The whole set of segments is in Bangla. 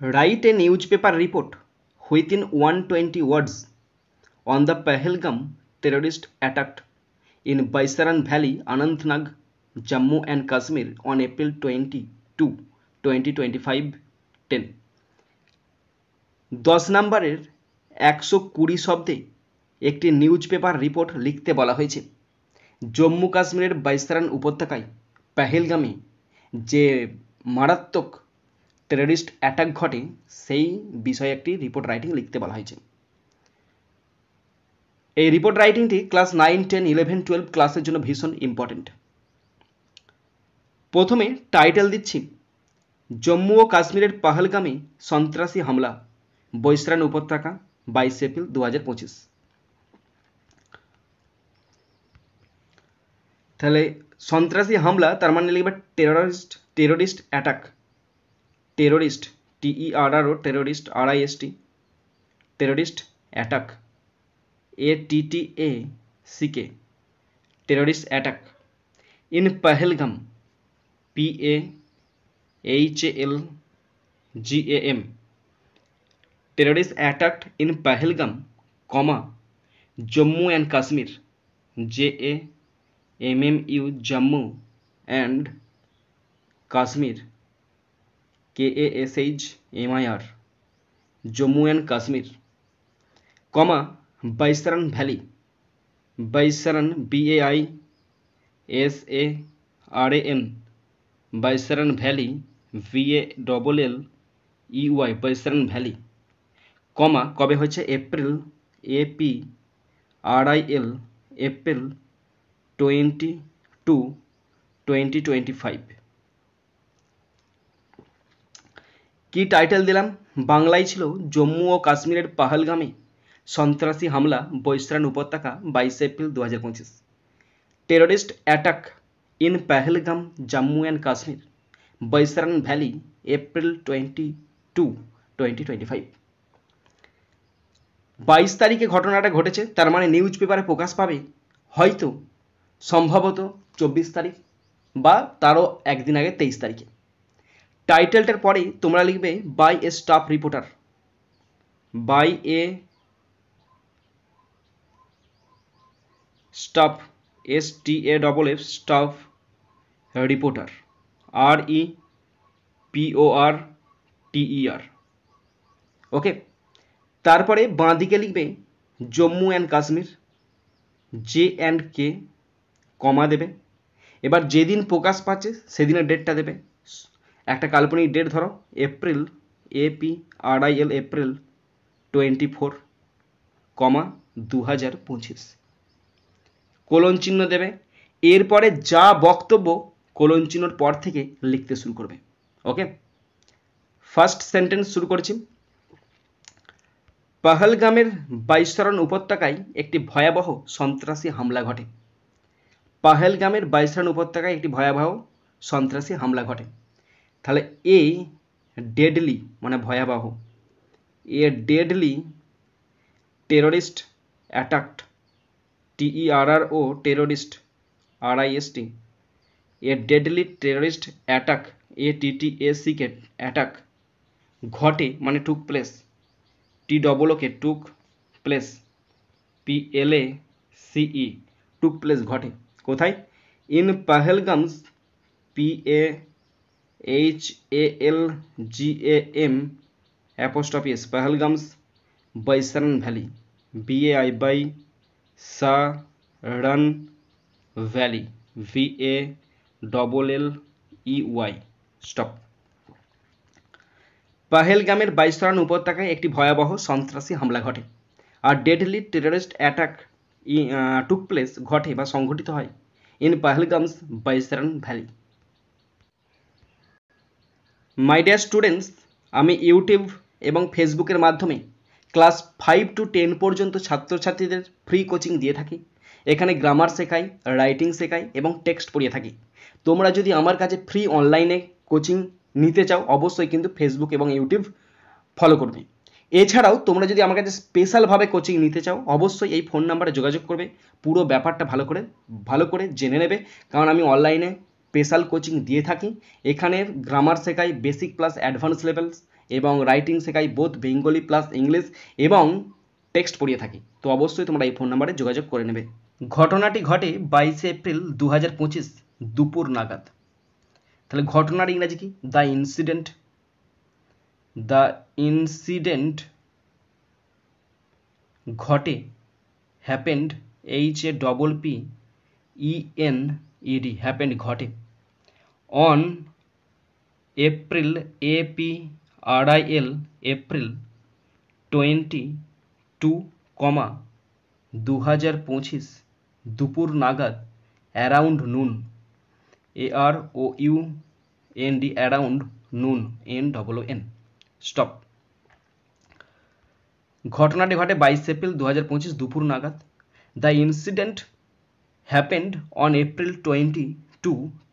Write a newspaper report within 120 words on the Pahalgam terrorist attack in Baisaran Valley, Anantnag, Jammu and Kashmir on April 22, 2025 10. 10 নম্বরের 120 শব্দে একটি নিউজ পেপার রিপোর্ট লিখতে বলা হয়েছে। জম্মু কাশ্মীরের বাইসারান উপত্যকায় পেহেলগামে যে মারাত্মক টেররিস্ট অ্যাটাক ঘটে সেই বিষয়ে একটি রিপোর্ট রাইটিং লিখতে বলা হয়েছে। এই রিপোর্ট রাইটিংটি ক্লাস 9, 10, 11, 12 ক্লাসের জন্য ভীষণ ইম্পর্টেন্ট। প্রথমে টাইটেল দিচ্ছি, জম্মু ও কাশ্মীরের পাহলগামে সন্ত্রাসী হামলা, বৈসরান উপত্যকা, 22 এপ্রিল 2025। তাহলে সন্ত্রাসী হামলা তার মানে লিখবে terrorist attack, terrorist TERRO terrorist RIST terrorist attack ATTACK terrorist attack in Pahalgam PAHLGAM terrorist attack in Pahalgam, comma Jammu and Kashmir JAMMU Jammu and Kashmir KASHMIR Jammu and Kashmir, comma Baisaran valley, Baisaran BAISARAN Baisaran valley VALLEY Baisaran valley, comma কবে হচ্ছে এপ্রিল APRIL এপ্রিল 22, 2025। কি টাইটেল দিলাম? বাংলায় ছিল জম্মু ও কাশ্মীরের পাহলগামে সন্ত্রাসী হামলা, বৈসরান উপত্যকা, 22 April 2025। Terrorist attack in Pahalgam, Jammu and Kashmir, Baisaran valley, April 22, 2025। 22 তারিখে ঘটনাটা ঘটেছে, তার মানে নিউজ পেপারে প্রকাশ পাবে হয়তো সম্ভবত 24 তারিখ বা তারও একদিন আগে 23 তারিখে। টাইটেলটার পরে তোমরা লিখবে by a staff reporter, by a staff STAFF staff reporter REPORTER। Okay, তারপরে বাঁ দিকে লিখবে Jammu and Kashmir JK, comma দেবে। এবার যেদিন প্রকাশ পাচ্ছে সেদিনের ডেটটা দেবে, একটা কাল্পনিক ডেট ধরো, এপ্রিল APRIL এপ্রিল 24, কমা 2025, কোলন চিহ্ন দেবে। এরপরে যা বক্তব্য কোলন চিহ্নর পর থেকে লিখতে শুরু করবে। ওকে, ফার্স্ট সেন্টেন্স শুরু করছি। পাহলগামের বাইসরান উপত্যকায় একটি ভয়াবহ সন্ত্রাসী হামলা ঘটে। পাহলগামের বাইসরান উপত্যকায় একটি ভয়াবহ সন্ত্রাসী হামলা ঘটে। তাহলে এ ডেডলি মানে ভয়াবহ, a deadly terrorist attack TERRO terrorist RIST, a deadly terrorist attack ATTACK attack ঘটে মানে took place, TOOK took place, PLACE took place ঘটে। কোথায়? In Pahalgam's PAHALGAM apostrophe S Pahalgam's Baisaran valley BAISARAN valley VALLEY stop. পাহেলগামের বাইসরান উপত্যকায় একটি ভয়াবহ সন্ত্রাসী হামলা ঘটে আর deadly terrorist attack took place ঘটে বা সংঘটিত হয় in Pahalgam's Baisaran valley. My dear students, আমি ইউটিউব এবং ফেসবুকের মাধ্যমে ক্লাস 5 to 10 পর্যন্ত ছাত্রছাত্রীদের ফ্রি কোচিং দিয়ে থাকি। এখানে গ্রামার শেখাই, রাইটিং শেখাই এবং টেক্সট পড়িয়ে থাকি। তোমরা যদি আমার কাছে ফ্রি অনলাইনে কোচিং নিতে চাও অবশ্যই কিন্তু ফেসবুক এবং ইউটিউব ফলো করবে। এছাড়াও তোমরা যদি আমার কাছে স্পেশালভাবে কোচিং নিতে চাও অবশ্যই এই ফোন নাম্বারে যোগাযোগ করবে, পুরো ব্যাপারটা ভালো করে জেনে নেবে, কারণ আমি অনলাইনে স্পেশাল কোচিং দিয়ে থাকি। এখানে গ্রামার শেখাই, বেসিক প্লাস অ্যাডভান্স লেভেলস এবং রাইটিং শেখাই বোথ বেঙ্গলি প্লাস ইংলিশ এবং টেক্সট পড়িয়ে থাকি। তো অবশ্যই তোমরা এই ফোন নাম্বারে যোগাযোগ করে নেবে। ঘটনাটি ঘটে 22 এপ্রিল 2025 দুপুর নাগাদ। তাহলে ঘটনার ইংরাজি কি? The incident. দ্য ইনসিডেন্ট ঘটে, হ্যাপেন্ড, HAPPENED, হ্যাপেন্ড ঘটে, অন এপ্রিল, APRIL, এপ্রিল 22, 2025 দুপুর নাগাদ, অ্যারাউন্ড নুন, AROUND, অ্যারাউন্ড, নুন, NNN, স্টপ। ঘটনাটি ঘটে 22 এপ্রিল 2025 দুপুর নাগাদ। The incident happened on April 22,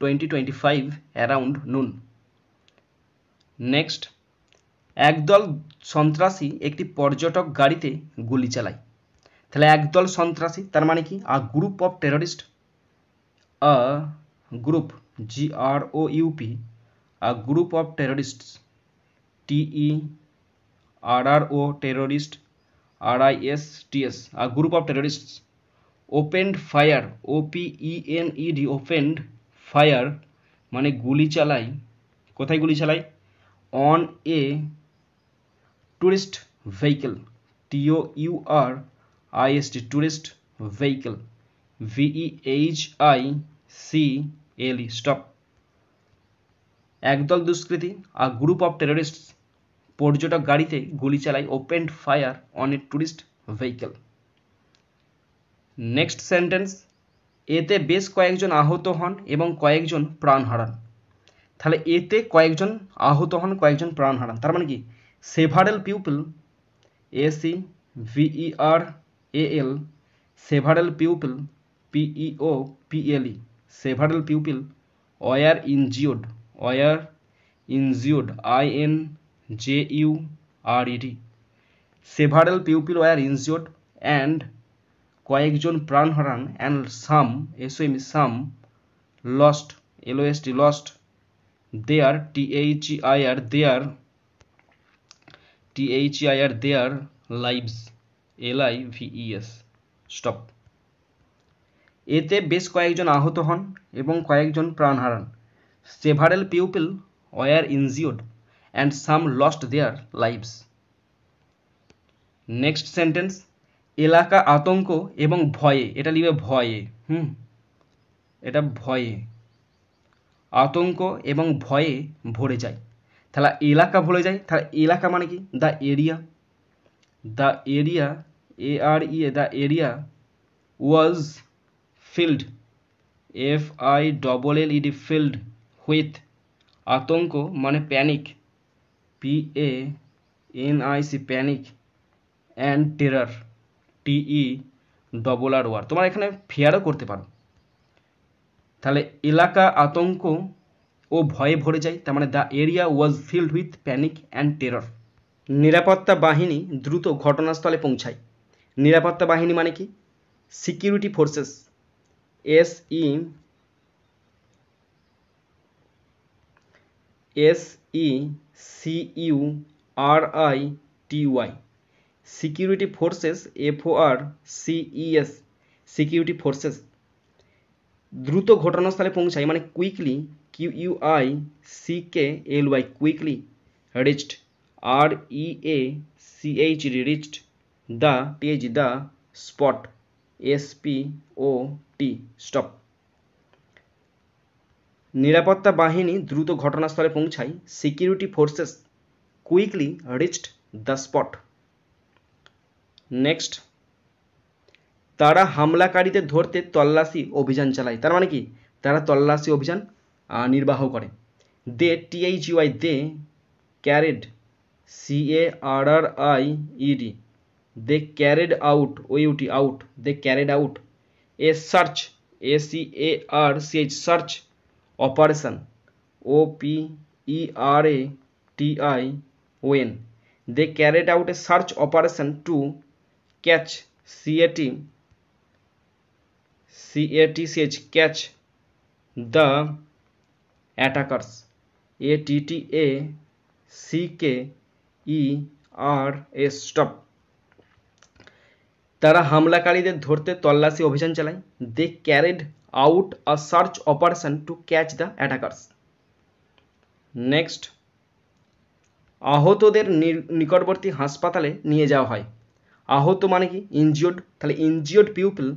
2025 around নুন। নেক্সট, একদল সন্ত্রাসী একটি পর্যটক গাড়িতে গুলি চালায়। তাহলে একদল সন্ত্রাসী তার মানে কি? A group of terrorist, a group, GROUP, a group of terrorists, TERRO, terrorist, RISTS, a group of terrorists opened fire, OPENED, opened fire মানে গুলি চালাই। কোথায় গুলি চালাই? On a tourist vehicle, TOURIST, tourist vehicle, VEHICLE, stop. একদল দুষ্কৃতী, আ গ্রুপ অফ টেররিস্টস, পর্যটক গাড়িতে গুলি চালায়, opened fire on a tourist vehicle. Next sentence, এতে বেশ কয়েকজন আহত হন এবং কয়েকজন প্রাণ হারান। তাহলে এতে কয়েকজন আহত হন, কয়েকজন প্রাণ হারান, তার মানে কি? Several people, SEVERAL, several people, PEOPLE, several people were injured, INJURED, several people were injured and, কয়েকজন প্রাণ হারান, and some, some lost, LOST, lost their, THEIR, their lives, LIVES, stop. এতে বেশ কয়েকজন আহত হন এবং কয়েকজন প্রাণ হারান। Several people were injured and some lost their lives. Next sentence, এলাকা আতঙ্ক এবং ভয়ে, এটা লিখবে ভয়ে, এটা ভয়ে, আতঙ্ক এবং ভয়ে ভরে যায়। তাহলে এলাকা ভরে যায়, তাহলে এলাকা মানে কি? The area, the area, AREA, the area was field, FILLED, filled with, আতঙ্ক মানে panic, PANIC, panic, and terror, TERROR। তোমরা এখানে ফেয়ারও করতে পারো। তাহলে এলাকা আতঙ্ক ও ভয়ে ভরে যায়, তার মানে the area was filled with panic and terror. নিরাপত্তা বাহিনী দ্রুত ঘটনাস্থলে পৌঁছায়। নিরাপত্তা বাহিনী মানে কি? Security forces, SECURITY, security forces, FORCES, security forces দ্রুত ঘটনাস্থলে পৌঁছায় মানে quickly, QUICKLY, quickly, reached, REACHD, reached, the spot, SPOT, stop. নিরাপত্তা বাহিনী দ্রুত ঘটনাস্থলে পৌঁছায়, security forces quickly reached the spot. Next, তারা হামলাকারীদের ধরতে তল্লাশি অভিযান চালায়, তার মানে কি? তারা তল্লাশি অভিযান নির্বাহ করে। They, THEY, they carried, CARRIED, they carried out, OUT, out, they carried out a search, SEARCH, search operation, OPERATION, they carried out a search operation to catch, CATCH, catch the attackers, ATTACKERS, ERS stop. তারা হামলাকারীদের ধরতে তল্লাশি অভিযান চালায়। They carried out a search operation to catch the attackers. Next, আহতদের নিকটবর্তী হাসপাতালে নিয়ে যাওয়া হয়। আহত মানে কি? ইনজিওর্ড, তাহলে injured people,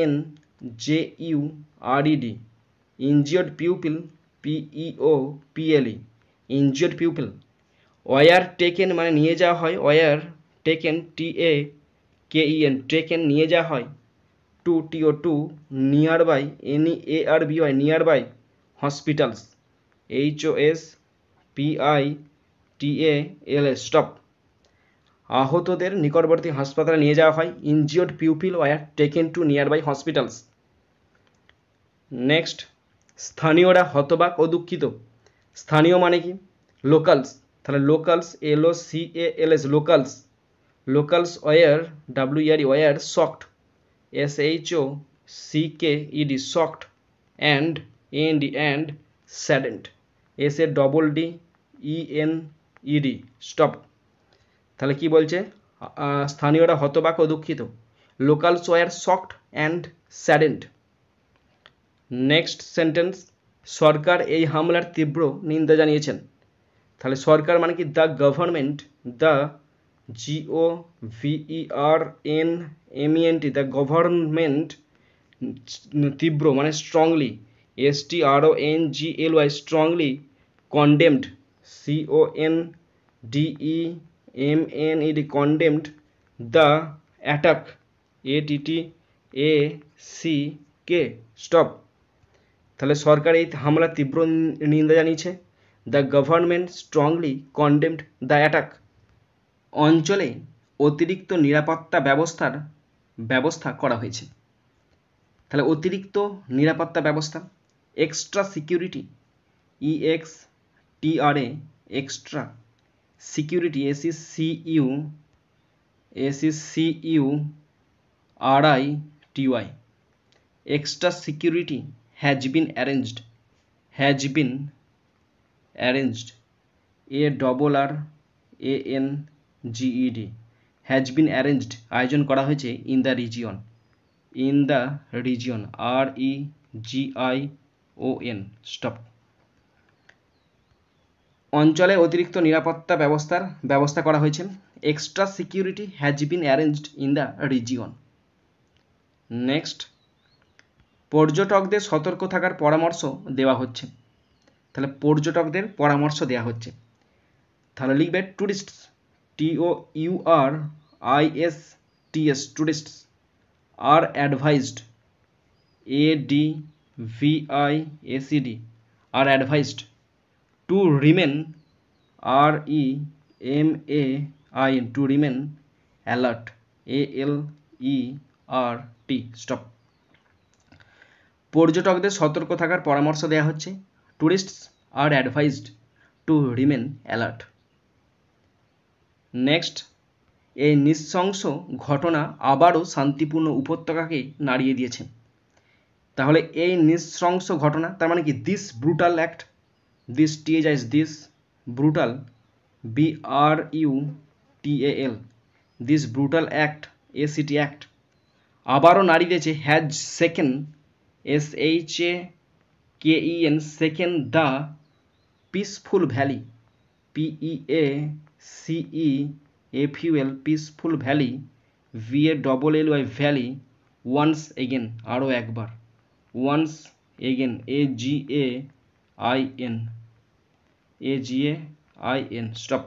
INJURED, injured people, PEOPLE, injured people. Were taken মানে নিয়ে যাওয়া হয়, ওয়ার টেকেন, TAKEN, টেকেন নিয়ে যাওয়া হয়, TO2 nearby, NEARBY, nearby hospitals, HOSPITALS stop. আহতদের নিকটবর্তী হাসপাতালে নিয়ে যাওয়া হয়। Injured people were taken to nearby hospitals. Next, স্থানীয়রা হতবাক ও দুঃখিত। স্থানীয় মানে কি? লোকালস, তাহলে locals, LOCALS, locals. Locals were, WERE, were shocked, SHOCKED, shocked, and AND saddened, SADDENED stop. তাহলে কি বলছে? স্থানীয়রা হতবাক ও দুঃখিত। Locals were shocked and saddened. Next sentence, সরকার এই হামলার তীব্র নিন্দা জানিয়েছেন। তাহলে সরকার মানে কি? The government, the GOVERNMENT, the government, তীব্র মানে strongly, STRONGLY, strongly condemned, CONDEMNED, condemned the attack, ATTACK stop. তাহলে সরকার এই হামলার তীব্র নিন্দা জানিয়েছে। The government strongly condemned the attack. অঞ্চলে অতিরিক্ত নিরাপত্তা ব্যবস্থা করা হয়েছে। তাহলে অতিরিক্ত নিরাপত্তা ব্যবস্থা, extra security, EXTRA, extra security, SECURITY, extra security has been arranged, ARRANGED, has been arranged, আয়োজন করা হয়েছে, in the region, REGION stop. অঞ্চলে অতিরিক্ত নিরাপত্তা ব্যবস্থা করা হয়েছে। Extra security has been arranged in the region. Next, পর্যটকদের সতর্ক থাকার পরামর্শ দেওয়া হচ্ছে। তাহলে পর্যটকদের পরামর্শ দেওয়া হচ্ছে। তাহলে লিখবে tourists, TOURISTS, tourists are advised, ADVISED, are advised to remain, REMAIN, to remain alert, ALERT stop. পর্যটকদের সতর্ক থাকার পরামর্শ দেওয়া হচ্ছে। Tourists are advised to remain alert. Next, এই নৃশংস ঘটনা আবারও শান্তিপূর্ণ উপত্যকাকে নাড়িয়ে দিয়েছে। তাহলে এই নৃশংস ঘটনা, তার মানে কি? This brutal act, this THIS, this brutal, BRUTAL, this brutal act, ACT act, আবারও নাড়িয়ে দিয়েছে, has shaken, SHAKEN, shaken the peaceful valley, PEACEFUL, peaceful valley, VALLY, valley, once again, আরও একবার, ওয়ান্স এগেন, AGAIN স্টপ।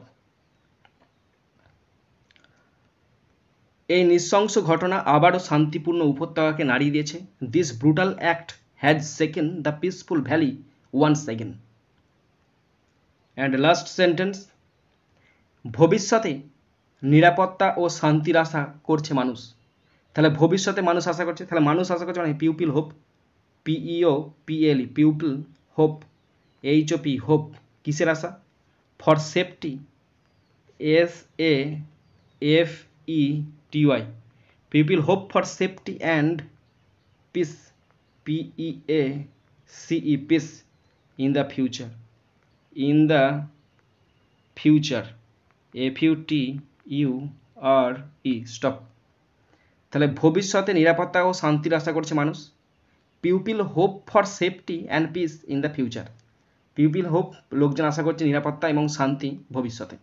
এই নৃশংস ঘটনা আবারও শান্তিপূর্ণ উপত্যকাকে নাড়িয়ে দিয়েছে। This brutal act has shaken the peaceful valley once again. And last sentence, ভবিষ্যতে নিরাপত্তা ও শান্তির আশা করছে মানুষ। তাহলে ভবিষ্যতে মানুষ আশা করছে, তাহলে মানুষ আশা করছে মানে people hope, PEOPLE, people hope, HOP, hope, কিসের আশা? For safety, SAFETY, people hope for safety and peace, PEACE, peace, in the future, FUTURE stop. তাহলে ভবিষ্যতে নিরাপত্তা ও শান্তির আশা করছে মানুষ। People hope for safety and peace in the future. People hope লোকজন আশা করছে নিরাপত্তা এবং শান্তি ভবিষ্যতে।